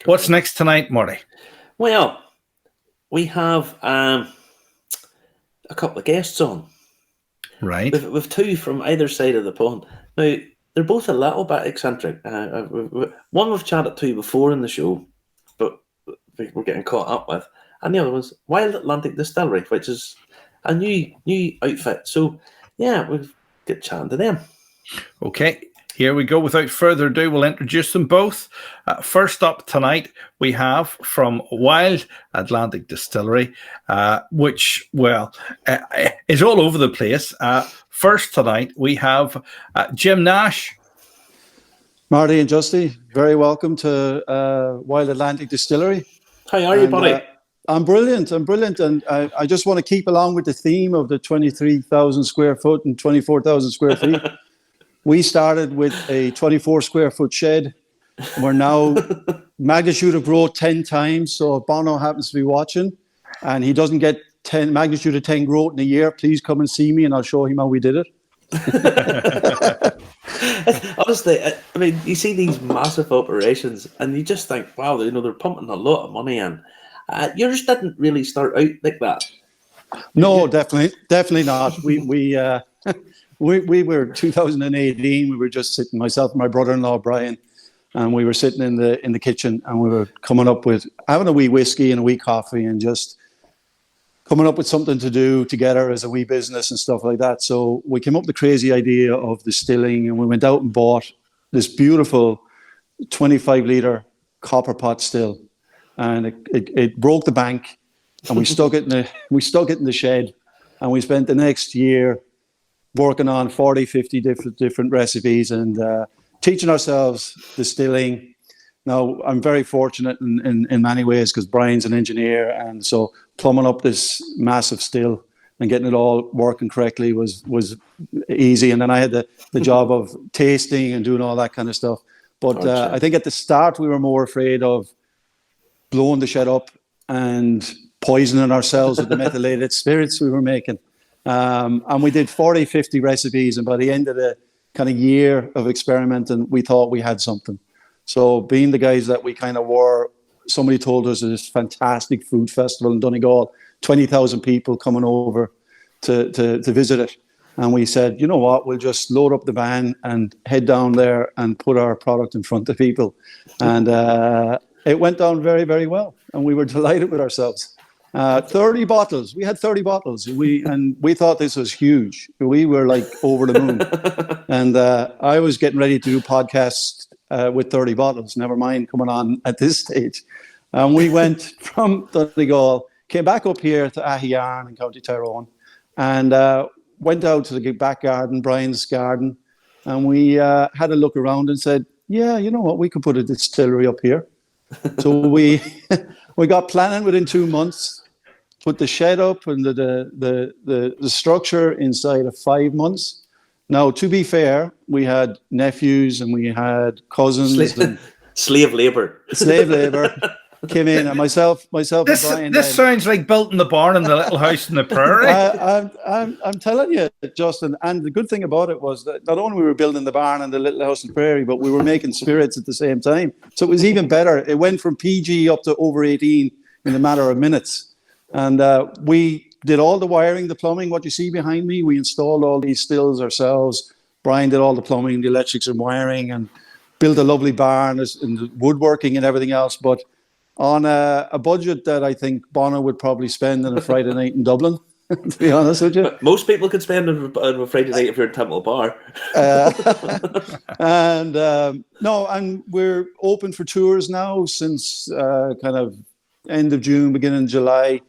What's next tonight, Marty? Well, we have a couple of guests on. Right. We've two from either side of the pond. Now, they're both a little bit eccentric. One we've chatted to before in the show, but we're getting caught up with. And the other one's Wild Atlantic Distillery, which is a new outfit. So, yeah, we'll get chatting to them. Okay, here we go. Without further ado, we'll introduce them both. First up tonight, we have from Wild Atlantic Distillery, which, is all over the place. First tonight, we have Jim Nash. Marty and Justy, very welcome to Wild Atlantic Distillery. How are you, buddy? I'm brilliant. And I just want to keep along with the theme of the 23,000 square foot and 24,000 square feet. We started with a 24 square foot shed. We're now magnitude of growth 10 times. So if Bono happens to be watching and he doesn't get magnitude of 10 growth in a year, please come and see me and I'll show him how we did it. Honestly, I mean, you see these massive operations and you just think, wow, they're pumping a lot of money in. Yours didn't really start out like that. No, definitely not. We were 2018. We were just sitting, myself and my brother-in-law Brian, and we were sitting in the kitchen, and we were coming up with having a wee whiskey and a wee coffee, and just coming up with something to do together as a wee business and stuff like that. So we came up with the crazy idea of distilling, and we went out and bought this beautiful 25-liter copper pot still, and it broke the bank, and we stuck it in the shed, and we spent the next year working on 40, 50 different recipes and teaching ourselves distilling. Now, I'm very fortunate in many ways because Brian's an engineer, and so plumbing up this massive still and getting it all working correctly was easy. And then I had the job of tasting and doing all that kind of stuff. But I think at the start we were more afraid of blowing the shed up and poisoning ourselves with the methylated spirits we were making. And we did 40, 50 recipes, and by the end of the kind of year of experimenting, we thought we had something. So being the guys that we kind of were, somebody told us this fantastic food festival in Donegal, 20,000 people coming over to visit it. And we said, you know what, we'll just load up the van and head down there and put our product in front of people. And it went down very, very well. And we were delighted with ourselves. 30 bottles. We had 30 bottles. We thought this was huge. We were like over the moon. And I was getting ready to do podcasts with 30 bottles, never mind coming on at this stage. And we went from Donegal, came back up here to Ahiarn in County Tyrone, and went out to the back garden, Brian's garden, and we had a look around and said, yeah, you know what, we could put a distillery up here. So we got planning within 2 months, put the shed up and the structure inside of 5 months. Now, to be fair, we had nephews and we had cousins. Slave labor. Came in, and myself and Brian. This sounds like built in the barn in the little house in the prairie. I'm telling you, Justin. And the good thing about it was that not only we were building the barn and the little house in the prairie, but we were making spirits at the same time. So it was even better. It went from PG up to over 18 in a matter of minutes. And we did all the wiring, the plumbing, what you see behind me. We installed all these stills ourselves. Brian did all the plumbing, the electrics and wiring, and built a lovely barn and the woodworking and everything else. But on a budget that I think Bono would probably spend on a Friday night in Dublin, to be honest with you. Most people could spend on a Friday night if you're in Temple Bar. And we're open for tours now since kind of end of June, beginning of July,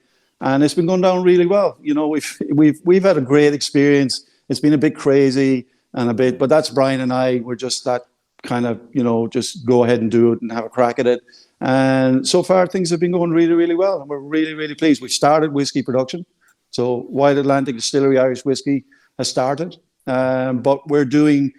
and it's been going down really well. You know, we've had a great experience. It's been a bit crazy but that's Brian and I. We're just that kind of, you know, just go ahead and do it and have a crack at it. And so far, things have been going really, really well. And we're really, really pleased. We've started whiskey production. So Wild Atlantic Distillery Irish Whiskey has started. But we're doing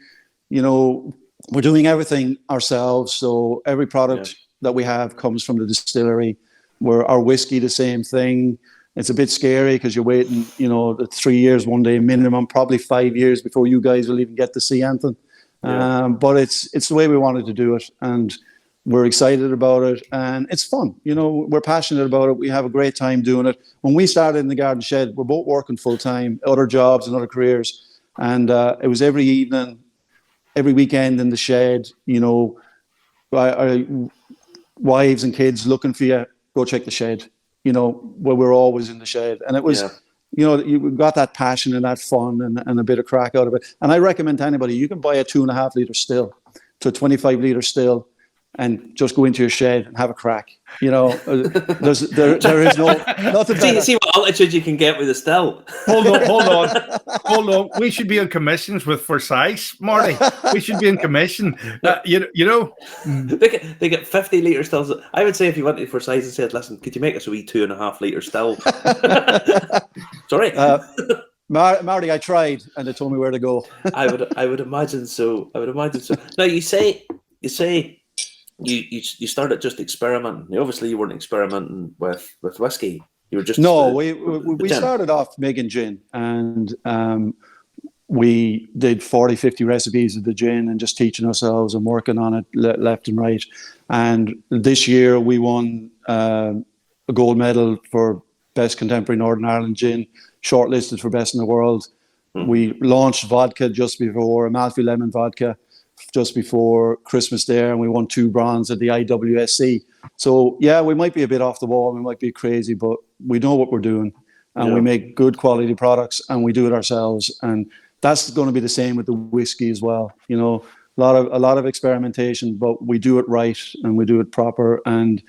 everything ourselves. So every product that we have comes from the distillery. Our whiskey, the same thing. It's a bit scary because you're waiting, 3 years, one day minimum, probably 5 years before you guys will even get to see anything. But it's the way we wanted to do it. And We're excited about it, and it's fun. You know, we're passionate about it. We have a great time doing it. When we started in the garden shed, we're both working full time, other jobs and other careers, and it was every evening, every weekend in the shed. You know, our wives and kids looking for you. Go check the shed. You know, where we're always in the shed, and it was. You know, you got that passion and that fun and a bit of crack out of it. And I recommend to anybody, you can buy a 2.5 litre still to a 25 litre still and just go into your shed and have a crack. You know, there is nothing better. See what altitude you can get with a still. Hold on. We should be on commissions with Forsyth, Marty. We should be in commission. You know. They get 50 litre stills. I would say if you went to Forsyth and said, listen, could you make us a wee 2.5 litre still? Sorry. Marty, I tried, and they told me where to go. I would imagine so. Now you say you started just experimenting. Obviously, you weren't experimenting with whiskey. You were just we started off making gin, and we did 40, 50 recipes of the gin, and just teaching ourselves and working on it left and right. And this year we won a gold medal for best contemporary Northern Ireland gin, shortlisted for best in the world. We launched vodka just before, Amalfi Lemon vodka, just before Christmas there, and we won 2 bronze at the IWSC. So yeah, we might be a bit off the wall, we might be crazy, but we know what we're doing, and we make good quality products, and we do it ourselves. And that's going to be the same with the whiskey as well. You know, a lot of experimentation, but we do it right and we do it proper, and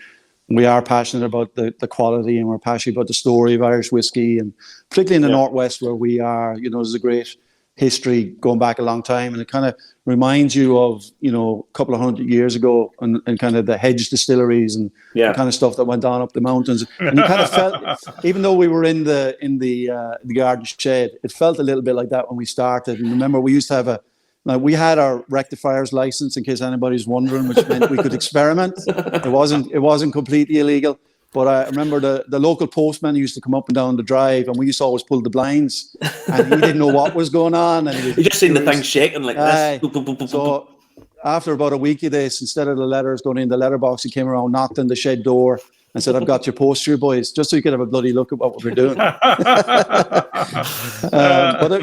we are passionate about the quality, and we're passionate about the story of Irish whiskey, and particularly in the Northwest where we are. You know, there's a great history going back a long time, and it kind of reminds you of, you know, a couple of 100 years ago, and kind of the hedge distilleries and the kind of stuff that went on up the mountains. And you kind of felt, even though we were in the garden shed, it felt a little bit like that when we started. And remember, we used to have we had our rectifier's license, in case anybody's wondering, which meant we could experiment. It wasn't completely illegal. But I remember the local postman used to come up and down the drive, and we used to always pull the blinds, and he didn't know what was going on. And you just seen the thing shaking like this. So after about a week of this, instead of the letters going in the letterbox, he came around, knocked on the shed door, and said, "I've got your poster, you boys," just so you could have a bloody look at what we're doing. But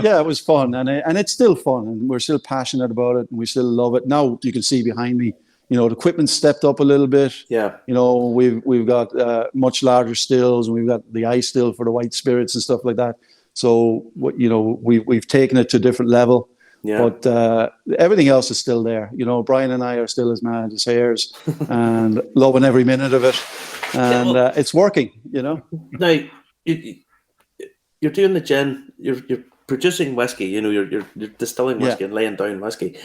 yeah, it was fun, and it's still fun, and we're still passionate about it, and we still love it. Now you can see behind me, you know, the equipment's stepped up a little bit. Yeah. You know, we've got much larger stills, and we've got the ice still for the white spirits and stuff like that. So, you know, we've taken it to a different level. Yeah. But everything else is still there. You know, Brian and I are still as mad as hares and loving every minute of it. And it's working, you know. Now, you're doing the gin, you're producing whiskey, you know, you're distilling whiskey and laying down whiskey.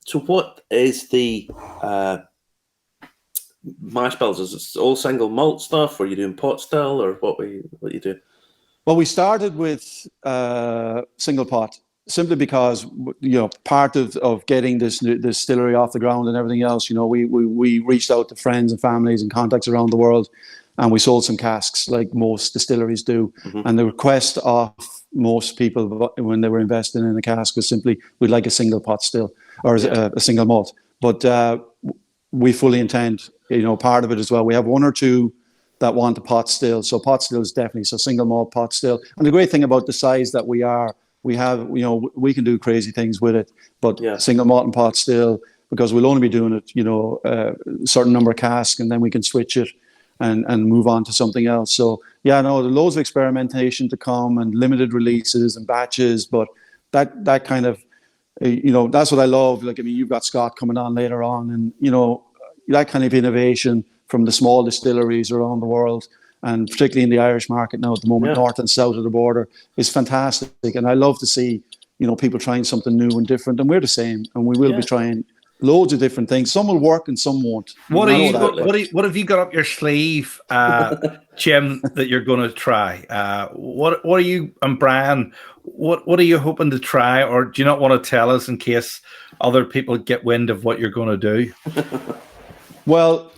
So what is the mash bills? Is it all single malt stuff, or are you doing pot still, or what you do? Well, we started with single pot, simply because, you know, part of getting this distillery off the ground and everything else, you know, we reached out to friends and families and contacts around the world, and we sold some casks like most distilleries do. Mm-hmm. And the request of most people when they were investing in a cask was simply, we'd like a single pot still, or a single malt. But we fully intend, you know, part of it as well. We have 1 or 2 that want a pot still. So pot still is definitely, so single malt pot still. And the great thing about the size that we have, you know, we can do crazy things with it, but single malt and pot still, because we'll only be doing it, you know, a certain number of casks, and then we can switch it and move on to something else. So yeah, no, loads of experimentation to come, and limited releases and batches, but that kind of, you know, that's what I love. Like, I mean, you've got Scott coming on later on, and, you know, that kind of innovation from the small distilleries around the world, and particularly in the Irish market now at the moment, north and south of the border, is fantastic. And I love to see, you know, people trying something new and different, and we're the same, and we will be trying loads of different things. Some will work and some won't. What have you got up your sleeve, Jim, that you're going to try? What are you, and Brian, what are you hoping to try, or do you not want to tell us in case other people get wind of what you're going to do? Well,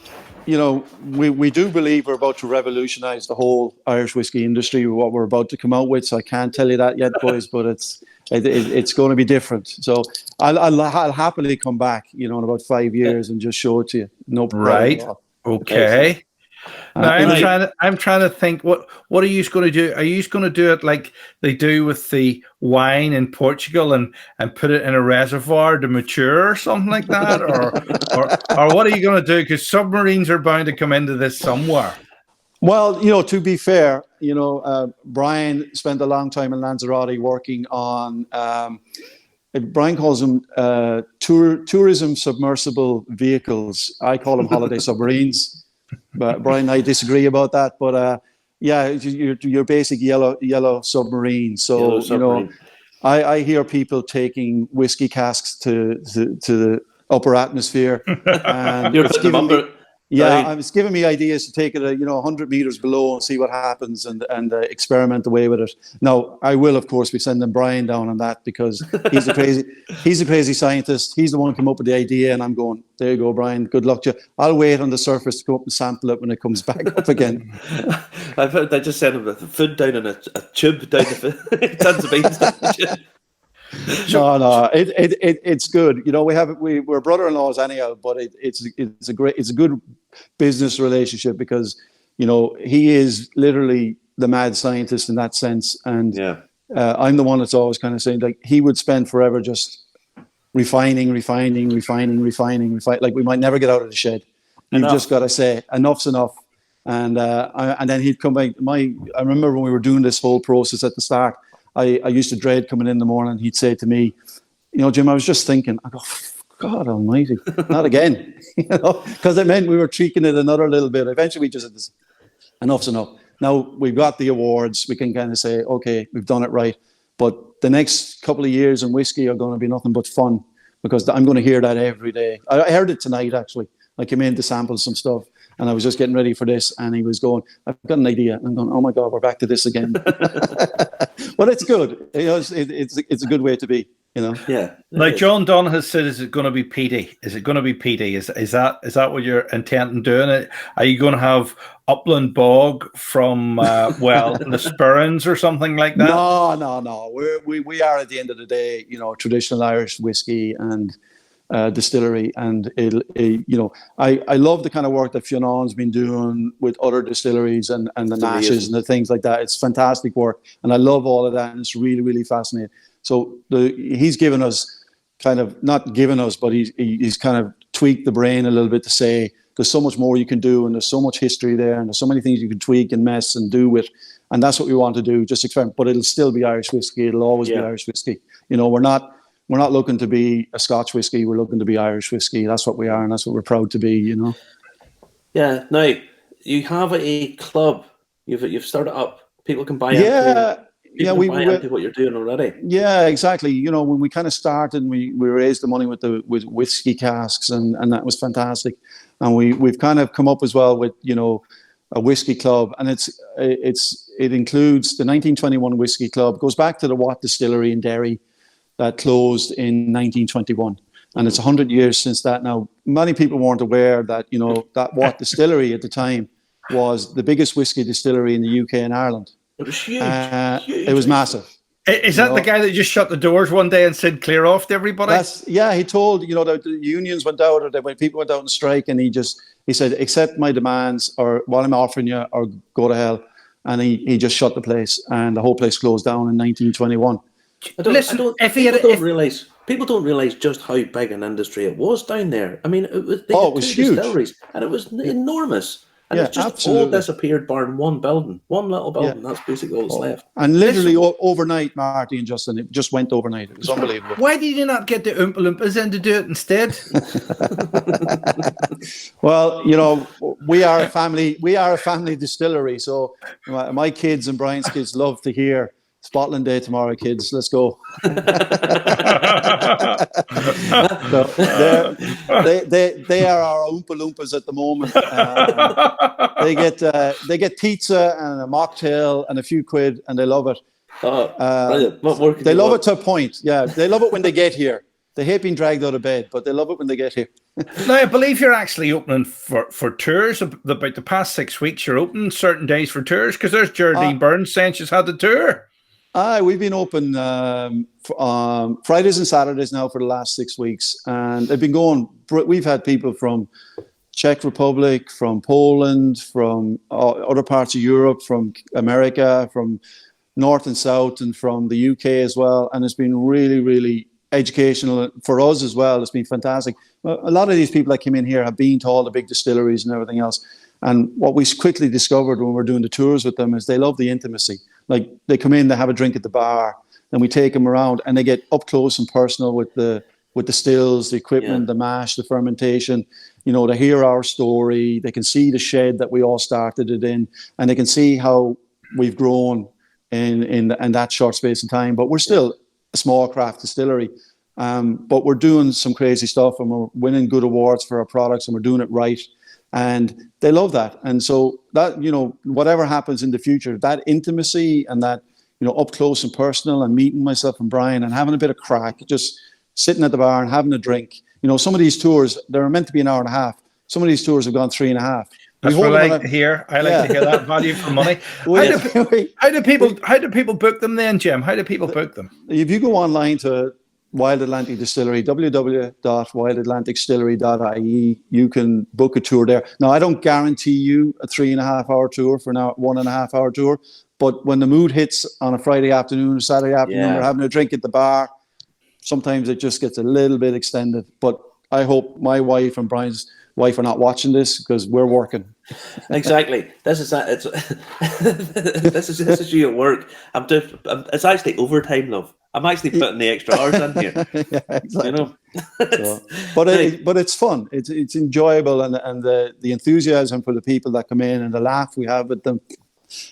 we do believe we're about to revolutionize the whole Irish whiskey industry with what we're about to come out with. So I can't tell you that yet, boys, but it's going to be different. So I'll happily come back, in about 5 years and just show it to you. No problem. Right. Okay. Now I'm trying to think. What are you going to do? Are you going to do it like they do with the wine in Portugal and put it in a reservoir to mature or something like that, or what are you going to do? Because submarines are bound to come into this somewhere. Well, to be fair, Brian spent a long time in Lanzarote working on. Brian calls them tourism submersible vehicles. I call them holiday submarines. But Brian and I disagree about that. But your basic yellow submarine. So I hear people taking whiskey casks to the upper atmosphere. And You're putting them under. It's giving me ideas to take it 100 meters below and see what happens and experiment away with it. Now, I will, of course, be sending Brian down on that because he's a crazy scientist. He's the one who came up with the idea, and I'm going, there you go, Brian. Good luck to you. I'll wait on the surface to go up and sample it when it comes back up again. I've heard they just send him the food down in a tube down the tons of beans. No, it's good. We're brother-in-laws anyhow, but it's a good business relationship because he is literally the mad scientist in that sense, and I'm the one that's always kind of saying like he would spend forever just refining. Like we might never get out of the shed. You've just got to say enough's enough, and then he'd come back. I remember when we were doing this whole process at the start. I used to dread coming in the morning. He'd say to me, Jim, I was just thinking. I go, God almighty, not again. Because it meant we were tweaking it another little bit. Eventually, we just said, enough's enough. Now, we've got the awards. We can kind of say, okay, we've done it right. But the next couple of years in whiskey are going to be nothing but fun because I'm going to hear that every day. I heard it tonight, actually. I came in to sample some stuff. And I was just getting ready for this, and he was going, I've got an idea. I'm going, oh my God, we're back to this again. But it's good. It's a good way to be, Yeah. Like John Dunn has said, is it going to be peaty? Is it going to be peaty? Is that what you're intending doing it? Are you going to have upland bog from, the Spurrins or something like that? No. We are, at the end of the day, traditional Irish whiskey and distillery, and I love the kind of work that Fionnán's been doing with other distilleries and the Nashes and the things like that. It's fantastic work, and I love all of that, and it's really, really fascinating. So he's given us not given us, but he's kind of tweaked the brain a little bit to say there's so much more you can do, and there's so much history there, and there's so many things you can tweak and mess and do with, and that's what we want to do, just experiment. But it'll still be Irish whiskey. It'll always be Irish whiskey. We're not looking to be a Scotch whiskey. We're looking to be Irish whiskey. That's what we are, and that's what we're proud to be. Yeah. Now you have a club. You've started up. People can buy into. We buy into what you're doing already. Yeah, exactly. When we kind of started, we raised the money with whiskey casks, and that was fantastic. And we've kind of come up as well with a whiskey club, and it includes the 1921 whiskey club. Goes back to the Watt Distillery in Derry. That closed in 1921, and it's 100 years since that. Now, many people weren't aware that that Watt Distillery at the time was the biggest whiskey distillery in the UK and Ireland. It was huge. It was massive. Is that the guy that just shut the doors one day and said clear off to everybody? He told that the unions went out, or that when people went out on strike, and he said accept my demands, or what I'm offering you, or go to hell. And he just shut the place, and the whole place closed down in 1921. People don't realize just how big an industry it was down there. I mean, it was huge, distilleries, and it was enormous. And it's just absolutely all disappeared, barring one little building. That's basically all that's left. And literally overnight, Marty and Justin, it just went overnight. It was unbelievable. Why did you not get the oompa loompas in to do it instead? Well, we are a family. We are a family distillery. So my kids and Brian's kids love to hear Spotland Day tomorrow, kids. Let's go. So they are our oompa loompas at the moment. They get pizza and a mocktail and a few quid, and they love it. Brilliant. What more they love it to a point. Yeah, they love it when they get here. They hate being dragged out of bed, but they love it when they get here. Now, I believe you're actually opening for tours. About the past 6 weeks, you're opening certain days for tours, because there's Geraldine Burns saying she's had the tour. We've been open Fridays and Saturdays now for the last 6 weeks, and they've been going. We've had people from Czech Republic, from Poland, from other parts of Europe, from America, from North and South, and from the UK as well. And it's been really, really educational for us as well. It's been fantastic. A lot of these people that came in here have been to all the big distilleries and everything else. And what we quickly discovered when we're doing the tours with them is they love the intimacy. Like, they come in, they have a drink at the bar, then we take them around and they get up close and personal with the stills, the equipment, the mash, the fermentation. You know, they hear our story. They can see the shed that we all started it in, and they can see how we've grown in that short space of time. But we're still a small craft distillery. But we're doing some crazy stuff, and we're winning good awards for our products, and we're doing it right. And they love that. And so that, you know, whatever happens in the future, that intimacy and that, you know, up close and personal, and meeting myself and Brian and having a bit of crack, just sitting at the bar and having a drink. You know, some of these tours, they're meant to be an hour and a half. Some of these tours have gone 3.5. That's what I like to hear. I like to hear that value for money. How do people book them then, Jim? How do people book them? If you go online to Wild Atlantic Distillery, www.wildatlanticdistillery.ie, you can book a tour there. Now, I don't guarantee you a 3.5-hour tour for now, 1.5-hour tour, but when the mood hits on a Friday afternoon or Saturday afternoon, we're having a drink at the bar, sometimes it just gets a little bit extended. But I hope my wife and Brian's wife are not watching this, because we're working. Exactly. This is you at work. It's actually overtime, love. I'm actually putting the extra hours in here. Yeah, exactly. You know. But it's fun. It's enjoyable, and the enthusiasm for the people that come in, and the laugh we have with them,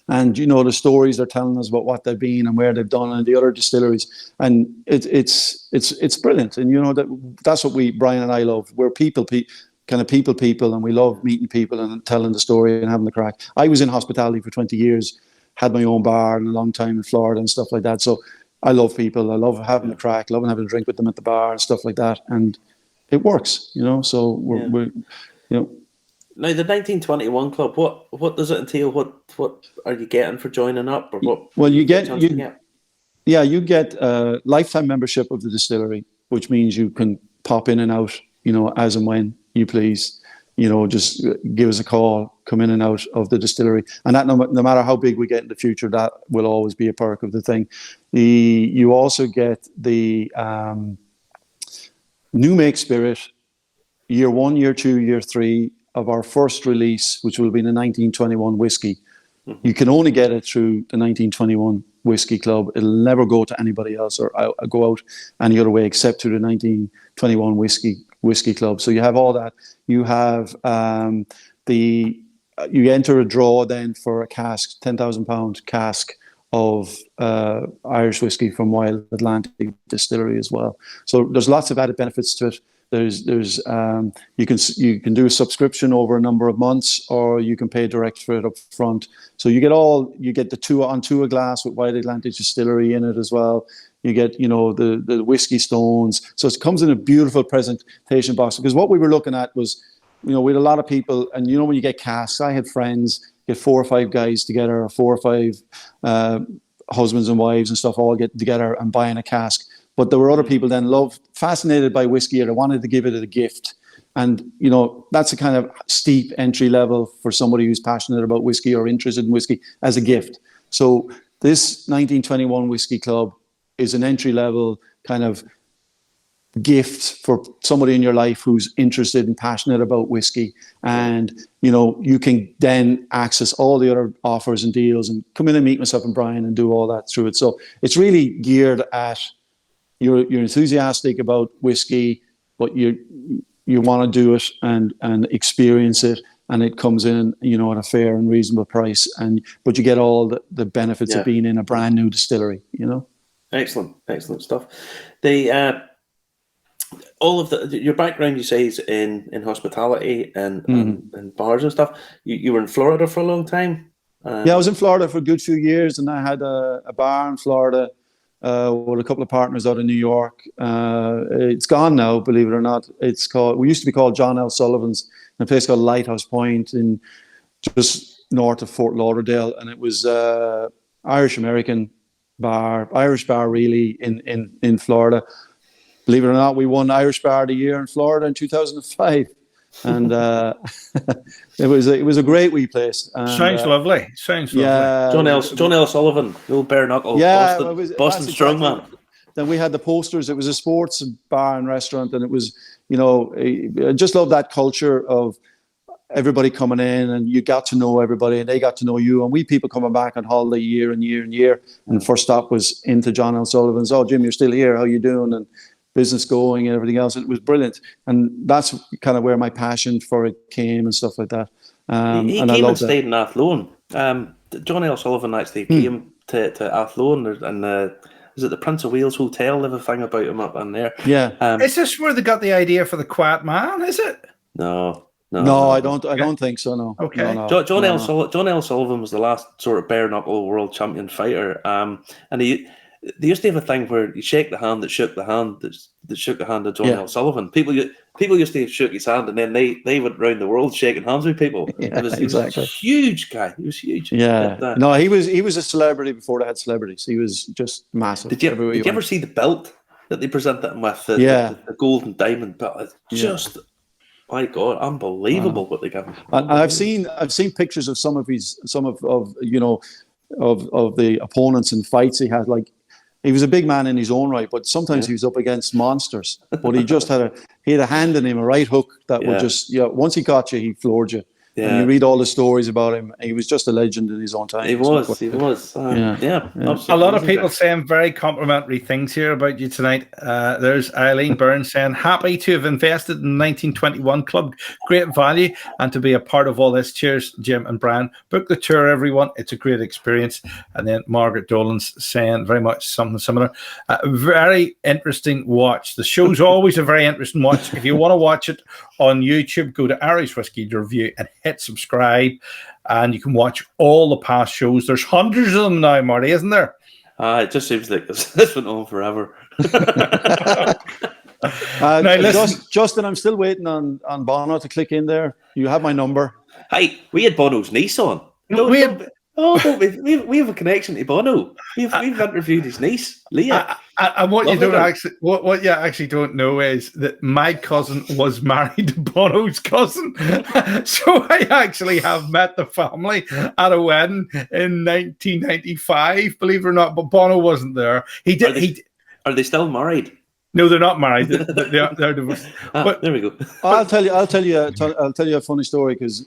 and, you know, the stories they're telling us about what they've been and where they've done and the other distilleries, and it's brilliant. And, you know, that's what Brian and I love. We're people, and we love meeting people and telling the story and having the crack. I was in hospitality for 20 years, had my own bar and a long time in Florida and stuff like that. So I love people. I love having the crack, loving having a drink with them at the bar and stuff like that. And it works, you know. So we're you know. Now, the 1921 club, what does it entail? What are you getting for joining up, or what? Well, you get a lifetime membership of the distillery, which means you can pop in and out, you know, as and when you please. You know, just give us a call, come in and out of the distillery. And that, no matter how big we get in the future, that will always be a perk of the thing. You also get the new make spirit, year 1, year 2, year 3 of our first release, which will be the 1921 whiskey. Mm-hmm. You can only get it through the 1921 Whiskey Club. It'll never go to anybody else or go out any other way except through the 1921 Whiskey Club. So you have all that. You have you enter a draw then for a cask, £10,000 cask of Irish whiskey from Wild Atlantic Distillery as well. So there's lots of added benefits to it. There's you can do a subscription over a number of months, or you can pay direct for it up front. So you get the 2 a glass with Wild Atlantic Distillery in it as well. You get, you know, the whiskey stones. So it comes in a beautiful presentation box. Because what we were looking at was, you know, we had a lot of people, and you know, when you get casks, I had friends get 4 or 5 guys together, or 4 or 5 husbands and wives and stuff all get together and buying a cask. But there were other people then fascinated by whiskey, or they wanted to give it a gift. And, you know, that's a kind of steep entry level for somebody who's passionate about whiskey or interested in whiskey as a gift. So this 1921 Whiskey Club is an entry level kind of gift for somebody in your life who's interested and passionate about whiskey. And, you know, you can then access all the other offers and deals and come in and meet myself and Brian and do all that through it. So it's really geared at, you're enthusiastic about whiskey, but you want to do it and experience it, and it comes in, you know, at a fair and reasonable price, but you get all the benefits of being in a brand new distillery, you know. Excellent stuff. All of your background, you say, is in hospitality and bars and stuff. You were in Florida for a long time. Yeah, I was in Florida for a good few years, and I had a bar in Florida. with a couple of partners out of New York. It's gone now, believe it or not. We used to be called John L Sullivan's, in a place called Lighthouse Point in just north of Fort Lauderdale, and it was Irish American bar, Irish bar really in Florida. Believe it or not, we won Irish Bar of the Year in Florida in 2005. And it was a great wee place. And, Sounds lovely. Sounds lovely. Yeah, John L Sullivan, the old bare knuckle, yeah, Boston strongman. Then we had the posters. It was a sports bar and restaurant, and it was, I just love that culture of everybody coming in, and you got to know everybody, and they got to know you. And we people coming back on holiday year and year and year. And the first stop was into John L Sullivan's. Oh, Jim, you're still here. How you doing? And business going and everything else. It was brilliant, and that's kind of where my passion for it came and stuff like that. He and came and stayed in Athlone. John L Sullivan actually came to Athlone, and is it the Prince of Wales Hotel? They have a thing about him up in there. Yeah. Is this where they got the idea for the Quiet Man? Is it? No, I don't think so. No. Okay. No. John L Sullivan was the last sort of bare knuckle world champion fighter, and they used to have a thing where you shake the hand that shook the hand that shook the hand of John L Sullivan. People used to shake his hand, and then they went round the world shaking hands with people. Yeah, he was a huge guy. He was huge. Yeah. No, he was a celebrity before they had celebrities. He was just massive. Did you ever see the belt that they presented him with? The gold and diamond belt. It's just, my God, unbelievable what they got him. I've seen pictures of some of the opponents and fights he had. Like, he was a big man in his own right, but sometimes he was up against monsters. But he just had a hand in him, a right hook that would just, once he got you, he floored you. Yeah. And you read all the stories about him. He was just a legend in his own time. He was. A lot of people saying very complimentary things here about you tonight. There's Eileen Byrne saying, happy to have invested in the 1921 club. Great value, and to be a part of all this. Cheers, Jim and Brian. Book the tour, everyone. It's a great experience. And then Margaret Dolan's saying very much something similar. Very interesting watch. The show's always a very interesting watch. If you want to watch it on YouTube, go to Irish Whiskey Review and hit subscribe, and you can watch all the past shows. There's hundreds of them now, Marty, isn't there? It just seems like this went on forever. Now, Justin, I'm still waiting on Bono to click in there. You have my number. Hey, we had Bono's niece on. We have a connection to Bono. We've interviewed his niece, Leah. And what you actually don't know is that my cousin was married to Bono's cousin. So I actually have met the family at a wedding in 1995, believe it or not. But Bono wasn't there. Are they still married? No, they're not married. They're divorced. But there we go. I'll tell you a funny story, because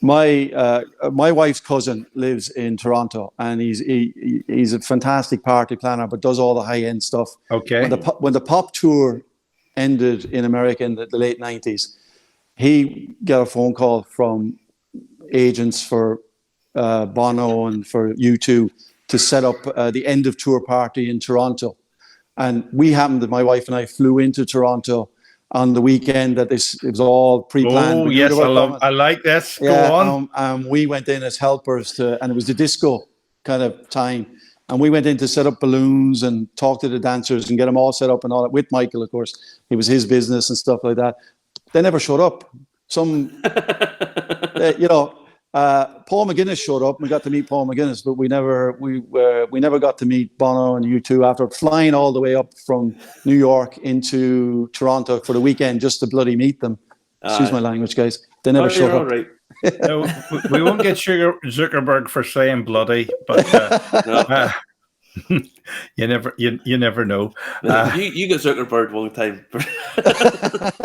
my wife's cousin lives in Toronto, and he's a fantastic party planner, but does all the high end stuff. Okay. When the pop tour ended in America in the late 90s, he got a phone call from agents for Bono and for U2 to set up the end of tour party in Toronto, and my wife and I flew into Toronto on the weekend that it was all pre-planned. Oh, yes, I like this. Go on. We went in as helpers and it was the disco kind of time. And we went in to set up balloons and talk to the dancers and get them all set up and all that with Michael, of course. It was his business and stuff like that. They never showed up. Paul McGuinness showed up. We got to meet Paul McGuinness, but we never got to meet Bono and U2 after flying all the way up from New York into Toronto for the weekend just to bloody meet them. Excuse my language, guys. They never showed up. Right. No, we won't get Zuckerberg for saying bloody, but you never know. You get Zuckerberg one time.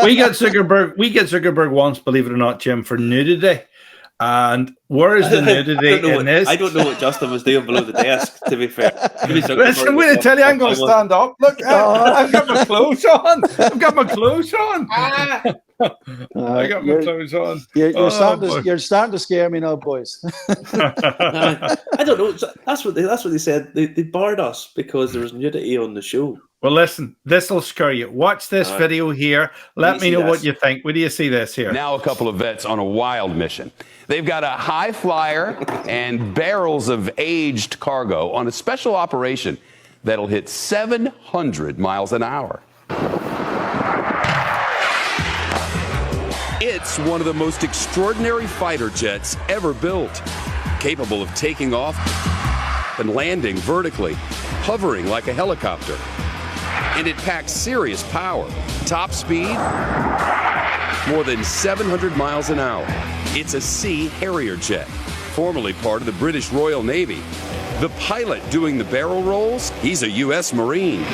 We get Zuckerberg once, believe it or not, Jim, for nudity. And where is the nudity in this? I don't know what Justin was doing below the desk, to be fair. Listen, I'm going to tell you, I'm going to stand up. Look, I've got my clothes on. I got my clothes on. You're starting to scare me now, boys. I don't know. That's what they said. They barred us because there was nudity on the show. Well, listen, this will scare you. Watch this video here. Let me know what you think. Where do you see this here? Now a couple of vets on a wild mission. They've got a high flyer and barrels of aged cargo on a special operation. that'll hit 700 miles an hour. It's one of the most extraordinary fighter jets ever built, capable of taking off and landing vertically, hovering like a helicopter. And it packs serious power. Top speed, more than 700 miles an hour. It's a Sea Harrier jet, formerly part of the British Royal Navy. The pilot doing the barrel rolls, he's a U.S. Marine.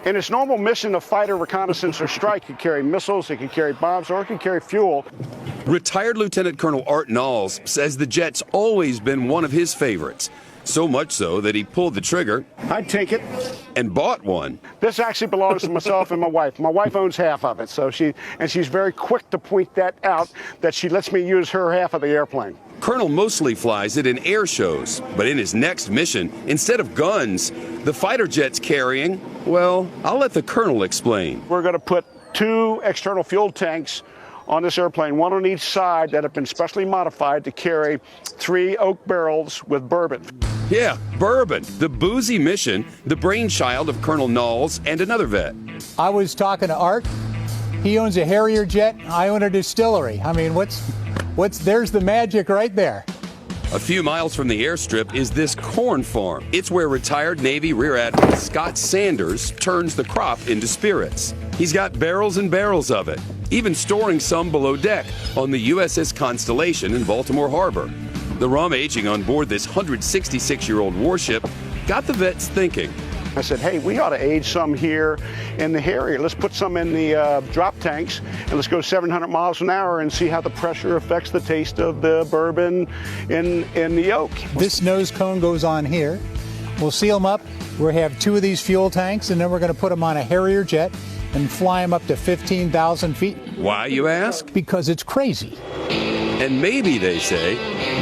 In its normal mission of fighter reconnaissance or strike, it can carry missiles, it can carry bombs, or it can carry fuel. Retired Lieutenant Colonel Art Knowles says the jet's always been one of his favorites. So much so that he pulled the trigger. I'd take it. And bought one. This actually belongs to myself and my wife. My wife owns half of it, so she's very quick to point that out, that she lets me use her half of the airplane. Colonel mostly flies it in air shows, but in his next mission, instead of guns, the fighter jet's carrying, well, I'll let the Colonel explain. We're going to put 2 external fuel tanks on this airplane, one on each side, that have been specially modified to carry 3 oak barrels with bourbon. Yeah, bourbon, the boozy mission, the brainchild of Colonel Knowles and another vet. I was talking to Art. He owns a Harrier jet. I own a distillery. I mean, there's the magic right there. A few miles from the airstrip is this corn farm. It's where retired Navy Rear Admiral Scott Sanders turns the crop into spirits. He's got barrels and barrels of it, even storing some below deck on the USS Constellation in Baltimore Harbor. The rum aging on board this 166-year-old warship got the vets thinking. I said, hey, we ought to age some here in the Harrier. Let's put some in the drop tanks, and let's go 700 miles an hour and see how the pressure affects the taste of the bourbon in the oak. This nose cone goes on here. We'll seal them up. We'll have 2 of these fuel tanks, and then we're going to put them on a Harrier jet and fly them up to 15,000 feet. Why, you ask? Because it's crazy. And maybe, they say,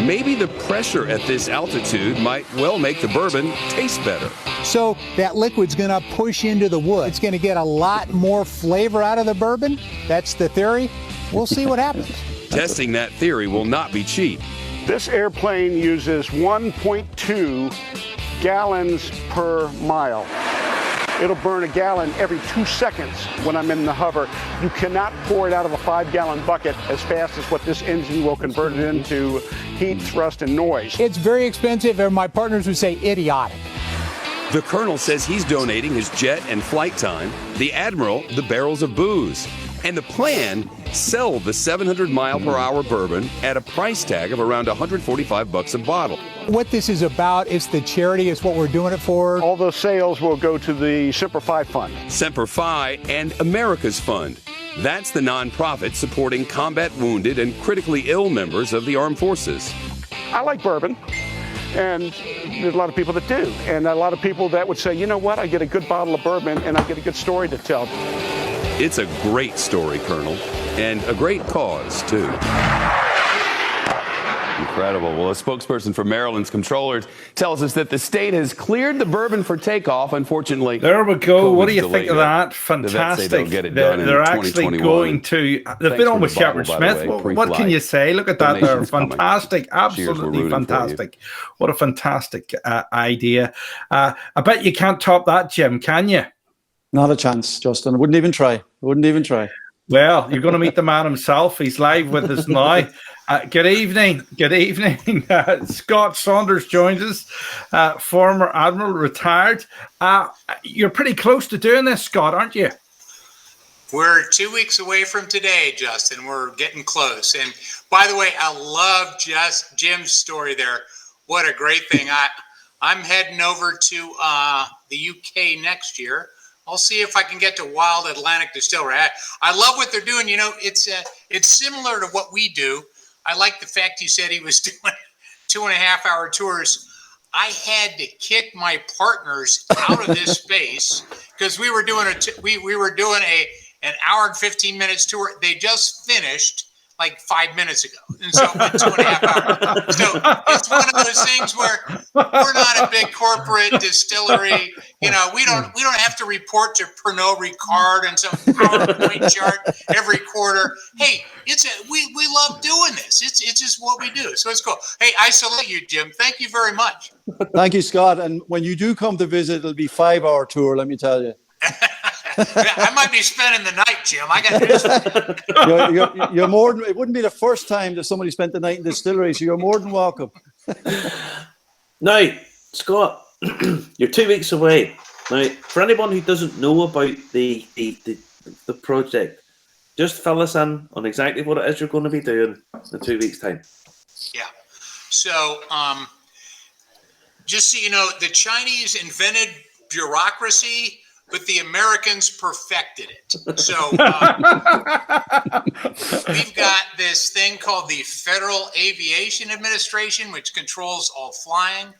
maybe the pressure at this altitude might well make the bourbon taste better. So that liquid's going to push into the wood. It's going to get a lot more flavor out of the bourbon. That's the theory. We'll see what happens. Testing that theory will not be cheap. This airplane uses 1.2 gallons per mile. It'll burn a gallon every 2 seconds when I'm in the hover. You cannot pour it out of a 5-gallon bucket as fast as what this engine will convert it into heat, thrust, and noise. It's very expensive, and my partners would say idiotic. The Colonel says he's donating his jet and flight time, the Admiral the barrels of booze, and the plan, sell the 700-mile-per-hour bourbon at a price tag of around $145 a bottle. What this is about is the charity. It's what we're doing it for. All those sales will go to the Semper Fi Fund. Semper Fi and America's Fund. That's the nonprofit supporting combat wounded and critically ill members of the armed forces. I like bourbon, and there's a lot of people that do. And a lot of people that would say, you know what, I get a good bottle of bourbon and I get a good story to tell. It's a great story, Colonel, and a great cause, too. Incredible. Well, a spokesperson for Maryland's comptroller tells us that the state has cleared the bourbon for takeoff. Unfortunately, there we go. COVID's what do you think of that? The Fantastic. they'll get it done They're in actually going to. They've been on with Shepard Smith. What can you say? Look at that. They're fantastic. Absolutely fantastic. What a fantastic idea. I bet you can't top that, Jim, can you? Not a chance, Justin. I wouldn't even try. Well, you're going to meet the man himself. He's live with us now. Good evening. Good evening. Scott Saunders joins us, former Admiral, retired. You're pretty close to doing this, Scott, aren't you? We're 2 weeks away from today, Justin. We're getting close. And by the way, I love Jim's story there. What a great thing. I'm heading over to the UK next year. I'll see if I can get to Wild Atlantic Distillery. I love what they're doing. You know, it's similar to what we do. I like the fact you said he was doing 2.5-hour tours. I had to kick my partners out of this space because we were doing an hour and 15 minutes tour. They just finished like 5 minutes ago, and so it went 2.5 hours. So it's one of those things where we're not a big corporate distillery. You know, we don't have to report to Pernod Ricard and some PowerPoint chart every quarter. Hey, we love doing this. It's just what we do. So it's cool. Hey, I salute you, Jim. Thank you very much. Thank you, Scott. And when you do come to visit, it'll be 5-hour tour, let me tell you. I might be spending the night, Jim. I got this. You're more than, it wouldn't be the first time that somebody spent the night in Distillery, so you're more than welcome. Now, Scott, you're 2 weeks away. Now, for anyone who doesn't know about the project, just fill us in on exactly what it is you're going to be doing in 2 weeks' time. Yeah. So, just so you know, the Chinese invented bureaucracy, but the Americans perfected it. So we've got this thing called the Federal Aviation Administration, which controls all flying.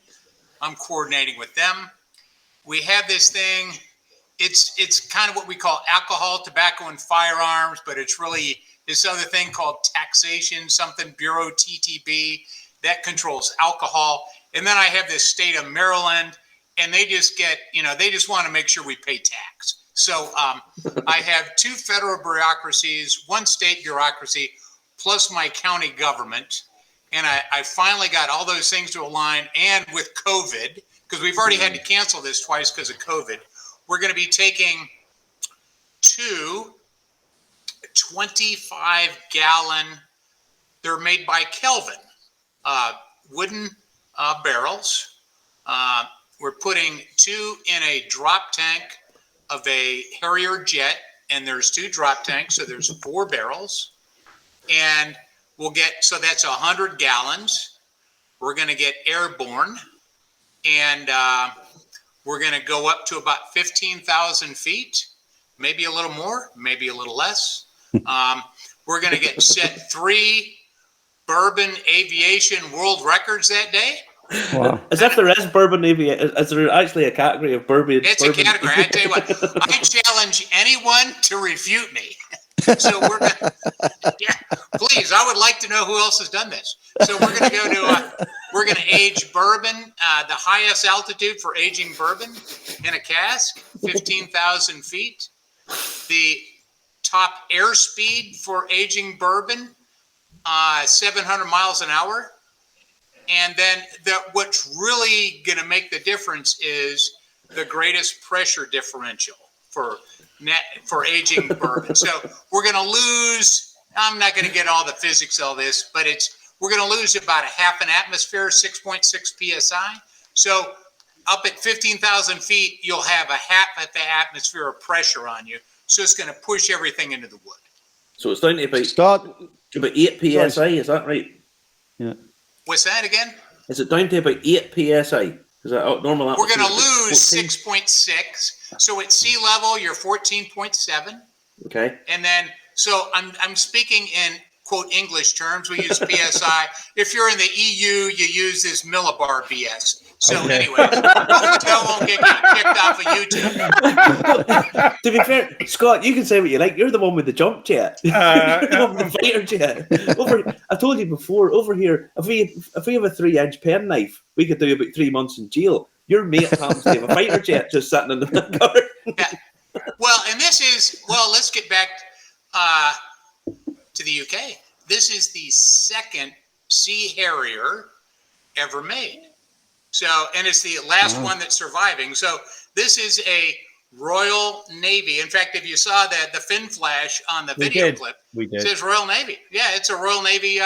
I'm coordinating with them. We have this thing. It's kind of what we call alcohol, tobacco, and firearms, but it's really this other thing called taxation, something Bureau TTB, that controls alcohol. And then I have this state of Maryland, and they just get, they just want to make sure we pay tax. So I have 2 federal bureaucracies, 1 state bureaucracy, plus my county government. And I finally got all those things to align. And with COVID, because we've already had to cancel this twice because of COVID, we're going to be taking 2 25-gallon, they're made by Kelvin, wooden barrels. We're putting 2 in a drop tank of a Harrier jet, and there's 2 drop tanks, so there's 4 barrels. And we'll get, so that's 100 gallons. We're going to get airborne, and we're going to go up to about 15,000 feet, maybe a little more, maybe a little less. We're going to get set 3 bourbon aviation world records that day. Wow. As if there is bourbon aviation. Is there actually a category of bourbon? It's a category. I tell you what, I challenge anyone to refute me. So we're gonna, yeah, please. I would like to know who else has done this. So we're going to go to we're going to age bourbon, the highest altitude for aging bourbon in a cask, 15,000 feet. The top airspeed for aging bourbon, 700 miles an hour. And then what's really going to make the difference is the greatest pressure differential for aging bourbon. So we're going to lose, I'm not going to get all the physics of this, but we're going to lose about a half an atmosphere, 6.6 PSI. So up at 15,000 feet, you'll have a half of the atmosphere of pressure on you. So it's going to push everything into the wood. So it's down to about 8 PSI, is that right? Yeah. What's that again? Is it down to about 8 PSI? Is that normal? We're going to lose 6.6. So at sea level, you're 14.7. Okay. And then, so I'm speaking in quote English terms. We use PSI. If you're in the EU, you use this millibar BS. So anyway, hopefully I won't get kicked off of YouTube. To be fair, Scott, you can say what you like. You're the one with the jump jet. You're the one with the fighter jet. I told you before, over here, if we have a 3-inch penknife, we could do about 3 months in jail. Your mate happens to have a fighter jet just sitting in the car. Yeah. Well, and this is, let's get back to the UK. This is the 2nd Sea Harrier ever made. So, and it's the last one that's surviving. So this is a Royal Navy. In fact, if you saw the fin flash on the video clip, it says Royal Navy. Yeah, it's a Royal Navy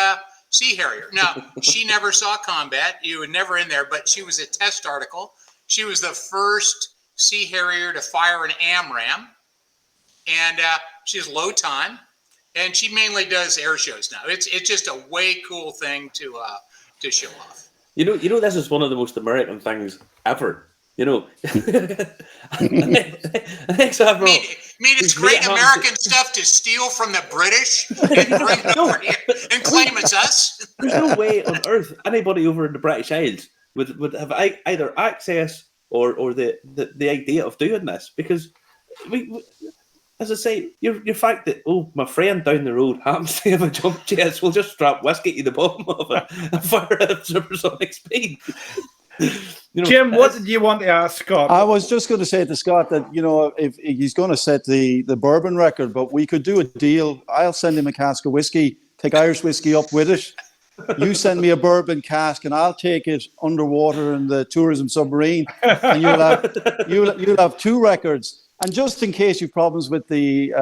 Sea Harrier. Now, she never saw combat. You were never in there, but she was a test article. She was the first Sea Harrier to fire an AMRAAM, and she's low time, and she mainly does air shows now. It's just a way cool thing to show off. You know, this is one of the most American things ever. You know, thanks, Admiral. It's great American stuff to steal from the British and bring it over here and claim it's us. There's no way on earth anybody over in the British Isles would have either access or the idea of doing this, because we as I say, your fact that, my friend down the road happens to have a jump jet, we'll just strap whiskey to the bottom of it and fire at supersonic speed. Jim, what did you want to ask Scott? I was just going to say to Scott that, if he's going to set the bourbon record, but we could do a deal. I'll send him a cask of whiskey, take Irish whiskey up with it. You send me a bourbon cask and I'll take it underwater in the tourism submarine, and you'll have 2 records. And just in case you've problems with the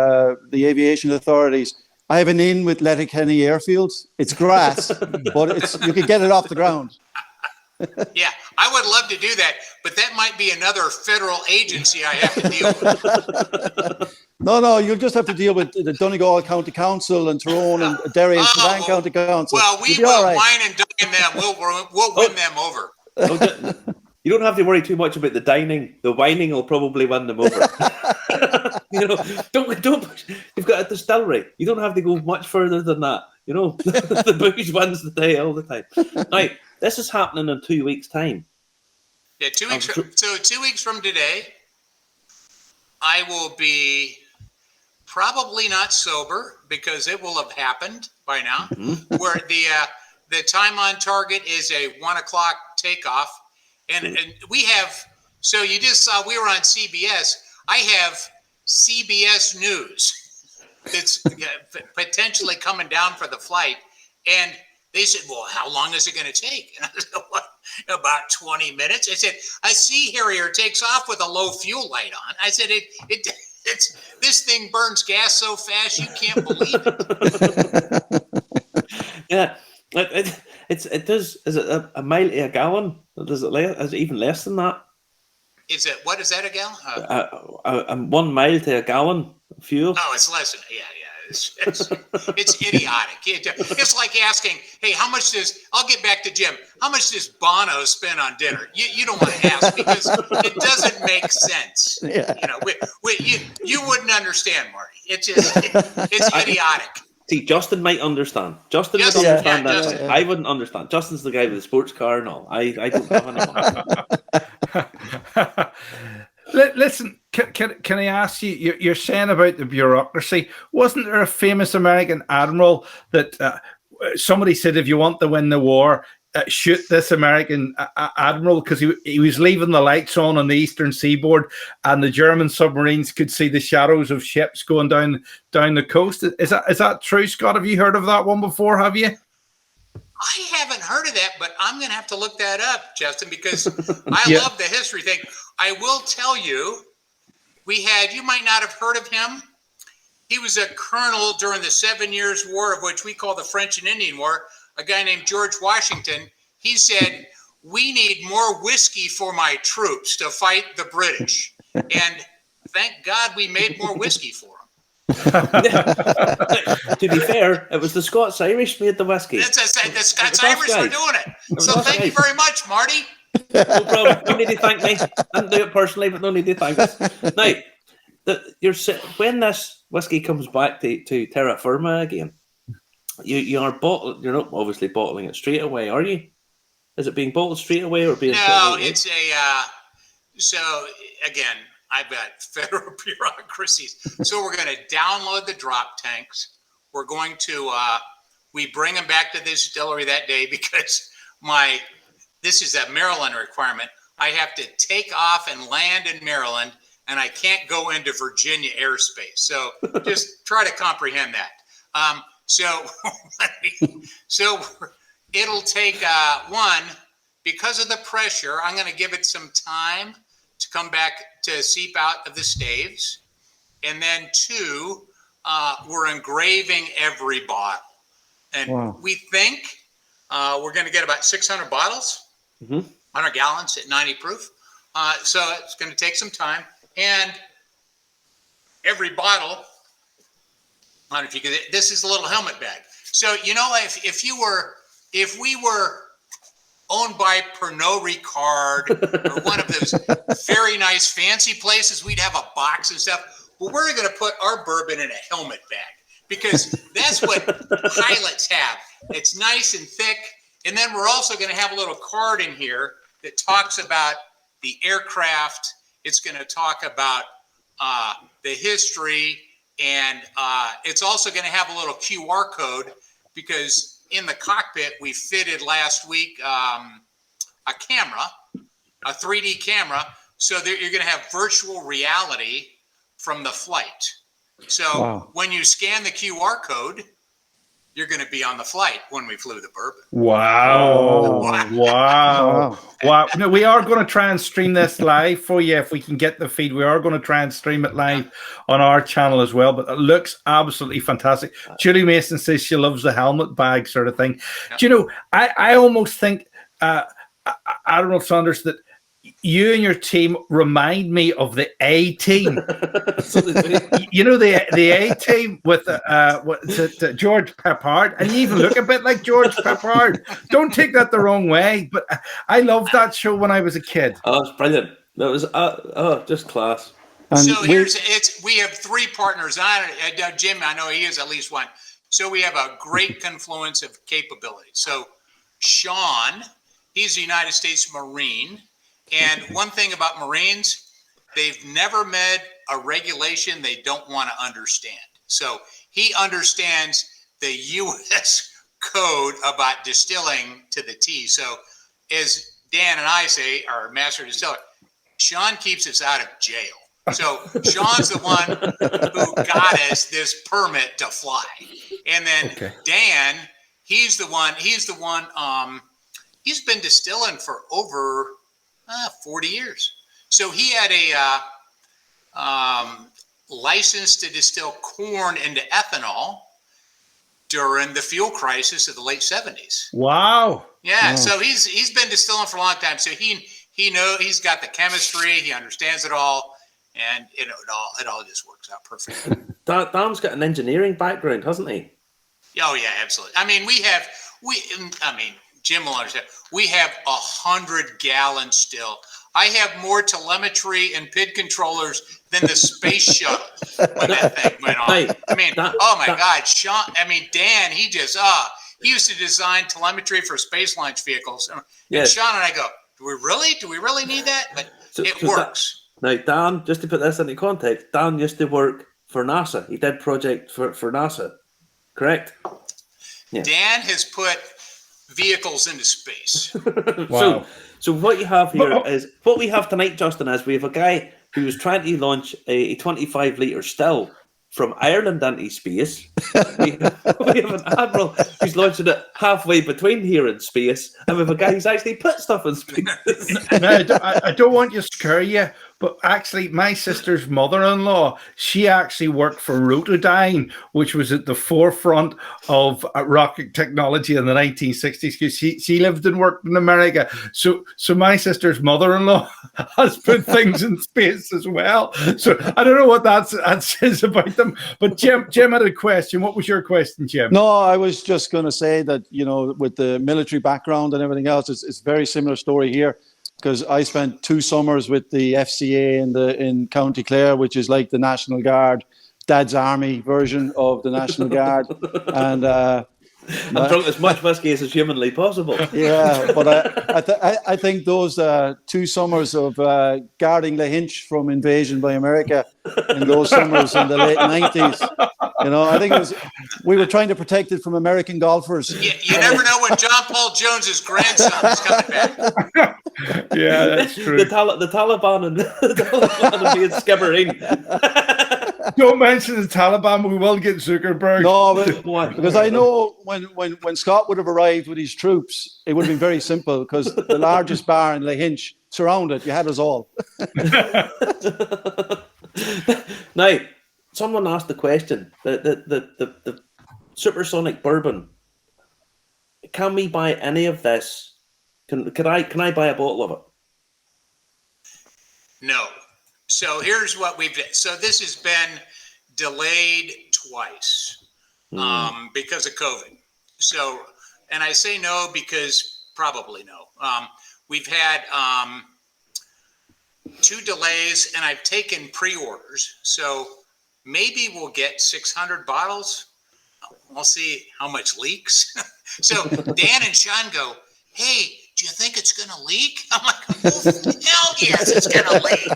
aviation authorities, I have an inn with Letterkenny Airfield. It's grass, but you can get it off the ground. Yeah, I would love to do that, but that might be another federal agency I have to deal with. No, you'll just have to deal with the Donegal County Council and Tyrone and Derry and Strabane County Council. Well, we will wine and dine them. We'll win them over. You don't have to worry too much about the dining. The whining will probably win them over. Don't. You've got a distillery. You don't have to go much further than that. The booze wins the day all the time. Now, this is happening in 2 weeks' time. Yeah, 2 weeks. So 2 weeks from today, I will be probably not sober because it will have happened by now. Mm-hmm. Where the time on target is a 1 o'clock takeoff, and we have. So you just saw we were on CBS. I have CBS News that's potentially coming down for the flight, and they said, "Well, how long is it going to take?" And I said, "What? About 20 minutes." I said, "A Sea Harrier takes off with a low fuel light on." I said, "It's this thing burns gas so fast you can't believe it." Yeah, it does. Is it a mile to a gallon? Is it even less than that? Is it? What is that a gallon? 1 mile to a gallon of fuel. Oh, it's less than it's idiotic. It's like asking, "Hey, how much I'll get back to Jim. How much does Bono spend on dinner?" You don't want to ask because it doesn't make sense. Yeah. You wouldn't understand, Marty. It's idiotic. See, Justin might understand. Justin would understand that. Justin. I wouldn't understand. Justin's the guy with the sports car and all. I don't have anyone. Listen, can I ask you? You're saying about the bureaucracy. Wasn't there a famous American admiral that somebody said, if you want to win the war, shoot this American admiral because he was leaving the lights on the eastern seaboard, and the German submarines could see the shadows of ships going down the coast. Is that true, Scott? Have you heard of that one before? Have you? I haven't heard of that, but I'm going to have to look that up, Justin, because I love the history thing. I will tell you, you might not have heard of him. He was a colonel during the 7 Years' War, of which we call the French and Indian War, a guy named George Washington. He said, "We need more whiskey for my troops to fight the British." And thank God we made more whiskey for them. To be fair, it was the Scots-Irish made the whiskey. The Scots-Irish were doing it. So thank you very much, Marty. No problem. No need to thank me. I didn't do it personally, but no need to thank us. Now, when this whiskey comes back to terra firma again, you're not obviously bottling it straight away, are you? Is it being bottled straight away or being? No, it's so again, I've got federal bureaucracies. So we're going to download the drop tanks. We're going to we bring them back to the distillery that day because this is a Maryland requirement. I have to take off and land in Maryland, and I can't go into Virginia airspace. So just try to comprehend that. So it'll take because of the pressure. I'm going to give it some time to come back to seep out of the staves, and then 2, we're engraving every bottle, and we think we're going to get about 600 bottles, 100 gallons at 90 proof. So it's going to take some time, and every bottle. I don't know if you could. This is a little helmet bag. So if we were owned by Pernod Ricard or one of those very nice fancy places, we'd have a box and stuff. Well, we're going to put our bourbon in a helmet bag because that's what pilots have. It's nice and thick. And then we're also going to have a little card in here that talks about the aircraft. It's going to talk about the history. And it's also going to have a little QR code because in the cockpit we fitted last week a camera, a 3D camera, so that you're going to have virtual reality from the flight. So when you scan the QR code, you're going to be on the flight when we flew the bourbon. Wow. No, we are going to try and stream this live for you if we can get the feed. We are going to try and stream it live on our channel as well, but it looks absolutely fantastic. Julie Mason says she loves the helmet bag sort of thing. Do you know, I almost think, Admiral Saunders, that you and your team remind me of the A team. You know, the A team with George Peppard, and you even look a bit like George Peppard. Don't take that the wrong way, but I loved that show when I was a kid. Oh, it's brilliant. That was just class. And so we have three partners. Jim, I know he is at least one. So we have a great confluence of capabilities. So Sean, he's a United States Marine. And one thing about Marines, they've never met a regulation they don't want to understand. So he understands the U.S. code about distilling to the T. So as Dan and I say, our master distiller, Sean keeps us out of jail. So Sean's the one who got us this permit to fly. And then Dan, he's been distilling for over 40 years. So he had a license to distill corn into ethanol during the fuel crisis of the late 70s. Wow. Yeah. So he's been distilling for a long time. So he's got the chemistry, he understands it all, and it all just works out perfectly. Dan's got an engineering background, hasn't he? Oh yeah, absolutely. I mean, Jim will understand. We have 100-gallon still. I have more telemetry and PID controllers than the space shuttle when that thing went on. Hey, God, Sean. Dan. He used to design telemetry for space launch vehicles. And Sean and I go, do we really need that? But it works. Now, Dan, just to put this into context, Dan used to work for NASA. He did project for NASA, correct? Yeah. Dan has put vehicles into space. Wow. So what you have here is what we have tonight, Justin, is we have a guy who was trying to launch a 25-litre still from Ireland into space. we have an Admiral who's launching it halfway between here and space, and we have a guy who's actually put stuff in space. No, I don't want to scare you, but actually my sister's mother-in-law, she actually worked for Rotodyne, which was at the forefront of rocket technology in the 1960s, because she lived and worked in America. So my sister's mother-in-law has put things in space as well. So I don't know what that says about them. But Jim had a question. What was your question, Jim? No, I was just going to say that, with the military background and everything else, it's a very similar story here, because I spent 2 summers with the FCA in County Clare, which is like the National Guard, Dad's Army version of the National Guard. And I've drunk as much whiskey as is humanly possible. Yeah, but I think those 2 summers of guarding Lahinch from invasion by America in those summers in the late 90s, I think we were trying to protect it from American golfers. You never know when John Paul Jones's grandson is coming back. Yeah, that's true. The Taliban and being Submarine. Don't mention the Taliban. We will get Zuckerberg. No, because I know when Scott would have arrived with his troops, it would have been very simple, because the largest bar in Lahinch surrounded. You had us all. Now, someone asked the question: the Supersonic Bourbon. Can we buy any of this? Can I buy a bottle of it? No. So here's what we've done. So this has been delayed twice because of COVID. So, and I say no because probably no. We've had 2 delays, and I've taken pre-orders. So maybe we'll get 600 bottles. We'll see how much leaks. So Dan and Sean go, hey, do you think it's going to leak? I'm like, hell yes, it's going to leak.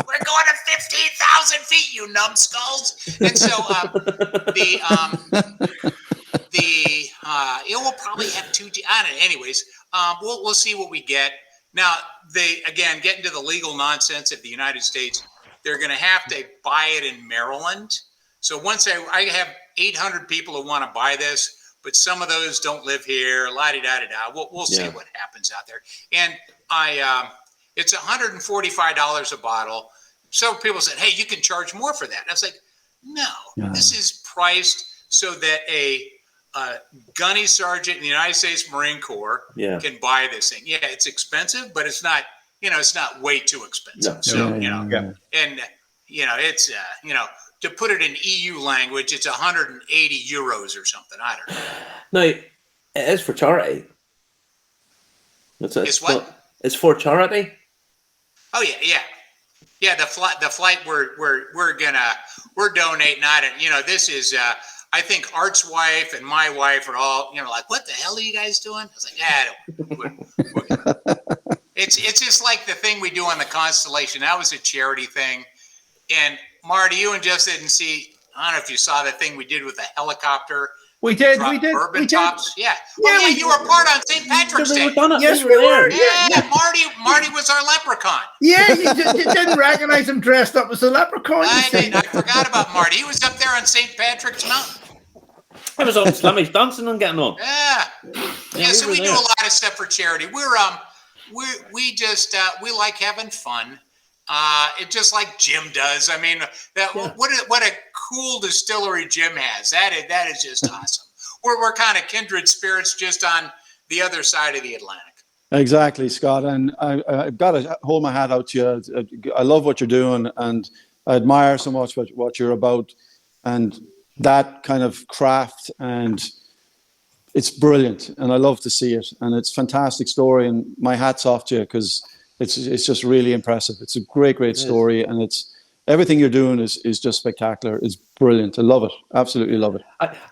We're going to 15,000 feet, you numbskulls. And so it will probably have 2. Anyways, we'll see what we get. Now, they, again, get into the legal nonsense of the United States. They're going to have to buy it in Maryland. So once I have 800 people who want to buy this, but some of those don't live here, la-di-da-di-da. We'll see what happens out there. And it's $145 a bottle. Several people said, hey, you can charge more for that. I was like, no, this is priced so that a gunny sergeant in the United States Marine Corps can buy this thing. Yeah, it's expensive, but it's not, it's not way too expensive. And, it's, to put it in EU language, it's 180 euros or something. I don't know. Now, it is for charity. It's what? It's for charity. Oh yeah. The flight we're donating. This is I think Art's wife and my wife are all like, what the hell are you guys doing? I was like, it's just like the thing we do on the Constellation. That was a charity thing. And Marty, you and Jeff didn't see. I don't know if you saw the thing we did with the helicopter. We did. Bourbon tops. Yeah. Yeah, you were part on St. Patrick's Day. Yes, we were. Yeah. Marty was our leprechaun. Yeah, you didn't recognize him dressed up as a leprechaun. I did. I forgot about Marty. He was up there on St. Patrick's Mountain. I was on Slimmies dancing and getting on. Yeah. So we do a lot of stuff for charity. We just like having fun. It just like Jim does. I mean, what a cool distillery Jim has. That is just awesome. We're kind of kindred spirits, just on the other side of the Atlantic. Exactly, Scott. And I've got to hold my hat out to you. I love what you're doing, and I admire so much what you're about, and that kind of craft, and it's brilliant. And I love to see it, and it's a fantastic story. And my hat's off to you, because it's just really impressive. It's a great story, and it's everything you're doing is just spectacular. It's brilliant. I love it. Absolutely love it.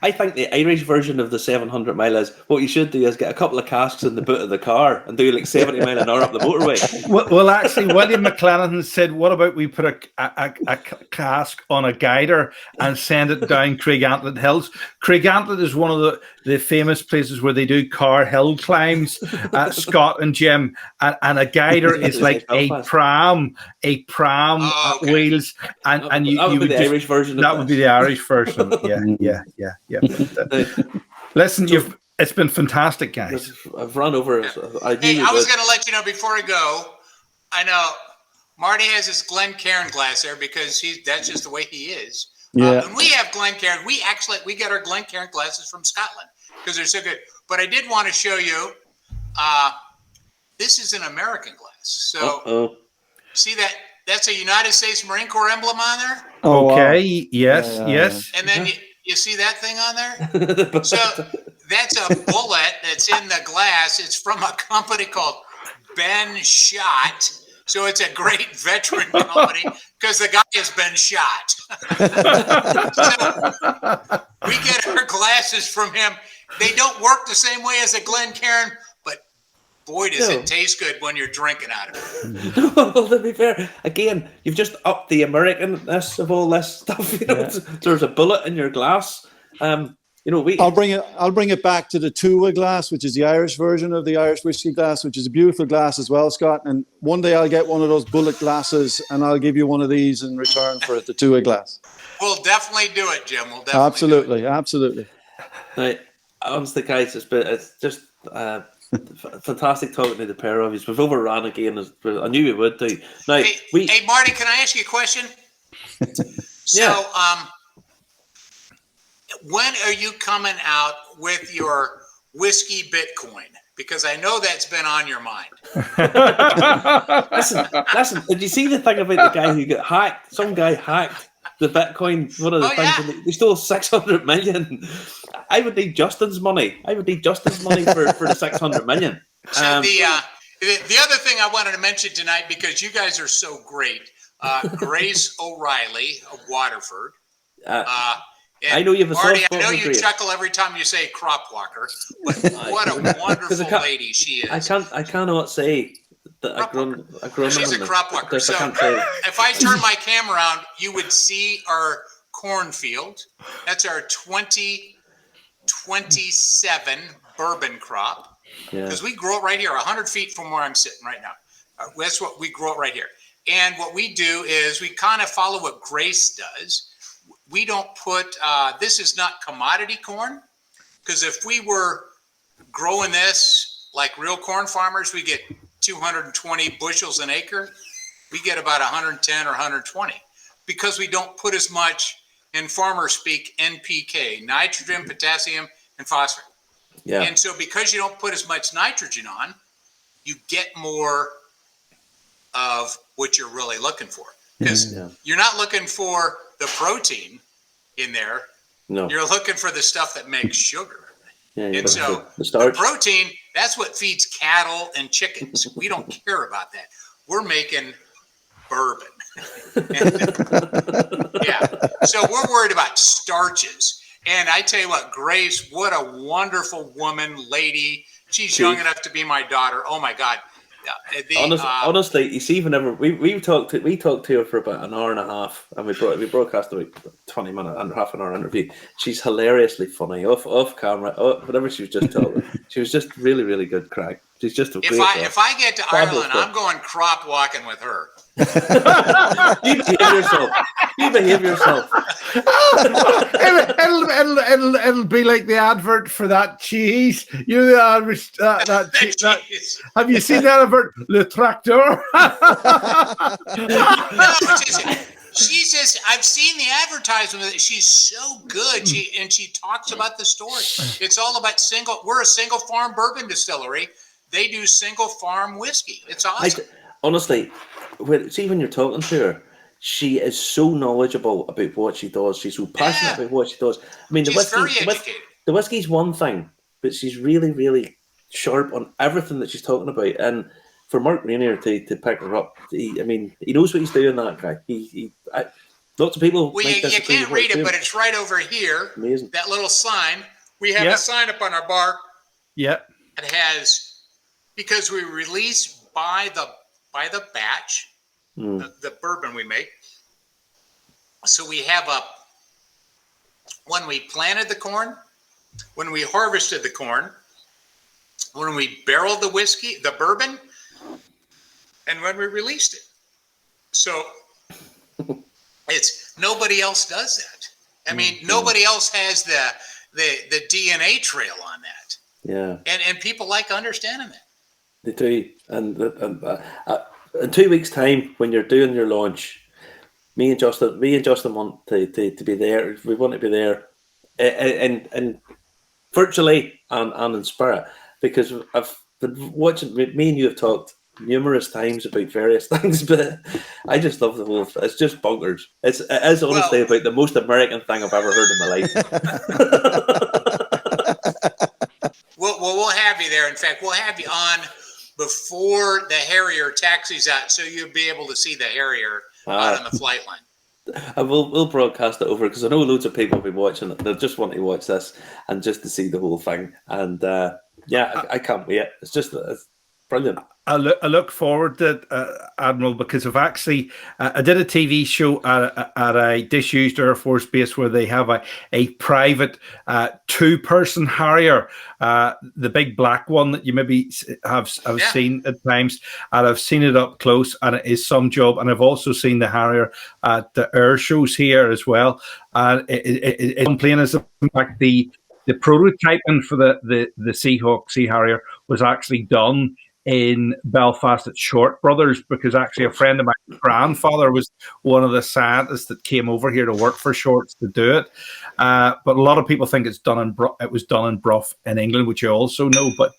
I think the Irish version of the 700 mile is what you should do is get a couple of casks in the boot of the car and do like 70 mile an hour up the motorway. Well, actually, William McLennan said, what about we put a cask on a guider and send it down Craigantlet Hills? Craigantlet is one of the famous places where they do car hill climbs, Scott and Jim, and a guider is like a pram wheels, and you would the Irish version. That would be the Irish version. Yeah. Listen, it's been fantastic, guys. I've run over. I was going to let you know before I go. I know Marty has his Glencairn glass there because that's just the way he is. Yeah. And we have Glencairn. We get our Glencairn glasses from Scotland because they're so good. But I did want to show you. This is an American glass. So see that? That's a United States Marine Corps emblem on there. Okay. Wow. Yes. And then you see that thing on there? So that's a bullet that's in the glass. It's from a company called Ben Shot. So it's a great veteran company because the guy has been shot. So we get our glasses from him. They don't work the same way as a Glencairn, but boy, does it taste good when you're drinking out of it. Well, to be fair, again, you've just upped the Americanness of all this stuff. There's a bullet in your glass. I'll bring it back to the Tua glass, which is the Irish version of the Irish whiskey glass, which is a beautiful glass as well, Scott. And one day I'll get one of those bullet glasses, and I'll give you one of these in return for the Tua glass. We'll definitely do it, Jim. We'll definitely absolutely. Now, honestly, guys, it's just fantastic talking to the pair of you. We've overrun again. I knew we would do. Now, hey, Marty, can I ask you a question? When are you coming out with your whiskey Bitcoin? Because I know that's been on your mind. Listen. Did you see the thing about the guy who got hacked? Some guy hacked the Bitcoin. One of the things. Yeah. They stole 600 million. I would need Justin's money. For the 600 million. So the other thing I wanted to mention tonight, because you guys are so great, Grace O'Reilly of Waterford. I know you have a Marty, I know you chuckle every time you say crop walker, but what a wonderful lady she is. I cannot say that I grown. She's a crop walker. So if I turn my camera around, you would see our cornfield. That's our 2027 bourbon crop. because we grow it right here, 100 feet from where I'm sitting right now. That's what we grow it right here. And what we do is we kind of follow what Grace does. We don't put, this is not commodity corn, because if we were growing this like real corn farmers, we get 220 bushels an acre. We get about 110 or 120 because we don't put as much, in farmer speak, NPK, nitrogen, potassium, and phosphorus. Yeah. And so because you don't put as much nitrogen on, you get more of what you're really looking for. Because you're not looking for the protein in there. No. You're looking for the stuff that makes sugar. Yeah, and so the protein, that's what feeds cattle and chickens. We don't care about that. We're making bourbon. Yeah. So we're worried about starches. And I tell you what, Grace, what a wonderful woman, lady. She's young enough to be my daughter. Oh my God. Honestly, you see, whenever we talked to her for about an hour and a half, and we broadcast a 20-minute and half an hour interview. She's hilariously funny off camera. Whenever she was just talking, she was just really, really good crack. She's just a great girl. If I get to Ireland, I'm going crop walking with her. You behave yourself. It'll be like the advert for that cheese. That cheese. Have you seen that advert? Le Tracteur. No, she's just. I've seen the advertisement. She's so good. She talks about the story. It's all about We're a single farm bourbon distillery. They do single farm whiskey. It's awesome. Honestly, when you're talking to her, she is so knowledgeable about what she does. She's so passionate about what she does. I mean, she's very educated. The whiskey's one thing, but she's really, really sharp on everything that she's talking about. And for Mark Rainier to pick her up, he knows what he's doing. That guy. Lots of people. Well, you can't read it, but it's right over here. Amazing. That little sign. We have a sign up on our bar. Yep. It has, because we release by the batch, the bourbon we make. So we have when we planted the corn, when we harvested the corn, when we barreled the whiskey, the bourbon, and when we released it. So nobody else does that. I mean, nobody else has the DNA trail on that. Yeah. And people like understanding that. They do. And in 2 weeks' time, when you're doing your launch, me and Justin want to be there. We want to be there and virtually and in spirit, because I've been watching. Me and you have talked numerous times about various things, but I just love the whole. It's just bonkers. It is honestly about the most American thing I've ever heard in my life. We'll have you there. In fact, we'll have you on before the Harrier taxis out, so you'll be able to see the Harrier out on the flight line. And we'll broadcast it over, because I know loads of people will be watching it. They'll just want to watch this and just to see the whole thing. And I can't wait. It's brilliant. I look forward to it, Admiral, because I've actually I did a TV show at a disused Air Force base where they have a private 2-person Harrier, the big black one that you maybe have seen at times, and I've seen it up close, and it is some job. And I've also seen the Harrier at the air shows here as well, and it's plain as in fact the prototyping for the Seahawk Sea Harrier was actually done in Belfast at Short Brothers, because actually a friend of my grandfather was one of the scientists that came over here to work for Shorts to do it. But a lot of people think it was done in Brough in England, which you also know. But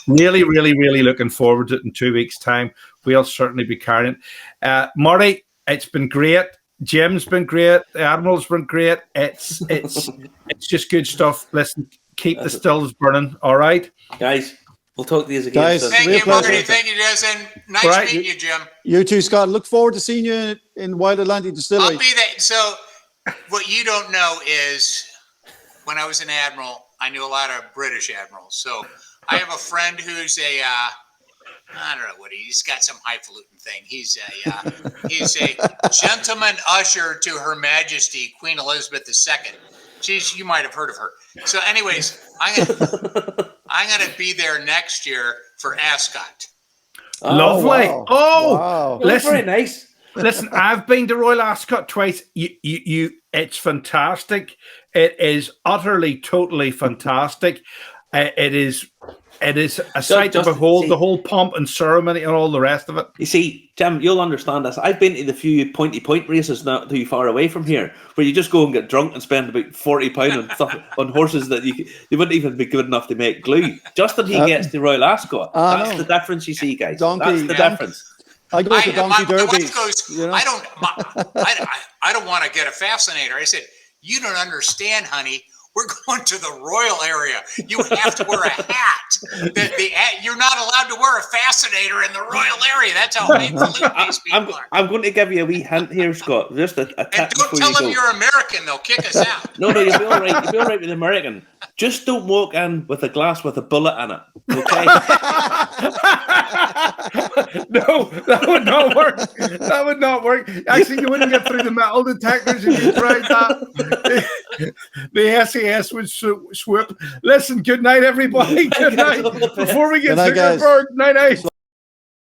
really, really, really looking forward to it in 2 weeks' time. We'll certainly be carrying it. Marty, it's been great. Jim's been great. The Admiral's been great. It's just good stuff. Listen, keep the stills burning. All right, guys. We'll talk to you again. Guys, thank you, Marty. Thank you, Jason. Nice meeting you, Jim. You too, Scott. Look forward to seeing you in Wild Atlantic Distillery. I'll be there. So, what you don't know is, when I was an admiral, I knew a lot of British admirals. So, I have a friend who's I don't know what he's got, some highfalutin thing. He's a gentleman usher to Her Majesty Queen Elizabeth II. You might have heard of her. So, anyways, I I'm going to be there next year for Ascot. Lovely. wow. Oh, Wow. That's listen, very nice. listen. I've been to Royal Ascot twice. It's fantastic. It is utterly, totally fantastic. It is a sight to Justin, behold. see- The whole pomp and ceremony and all the rest of it. You see, Jim, you'll understand this. I've been to the few pointy point races not too far away from here, where you just go and get drunk and spend about £40 on stuff on horses that you wouldn't even be good enough to make glue. Justin, he gets the Royal Ascot. That's no. the difference, you see, guys. Donkey. That's the difference. I go to Donkey my Derby. wife goes, you know? I don't want to get a fascinator. I said, you don't understand, honey. We're going to the royal area. You have to wear a hat. You're not allowed to wear a fascinator in the royal area. That's how highfalutin these people are. I'm going to give you a wee hint here, Scott. Just a And tip don't before tell you them go. you're American. They'll kick us out. No, you'll be all right. You'll be all right with American. Just don't walk in with a glass with a bullet in it. Okay. No, that would not work. That would not work. Actually, you wouldn't get through the metal detectors if you tried that. The SAS would swoop. Listen, good night, everybody. Good night. Before we get Good night, guys. Zuckerberg, night.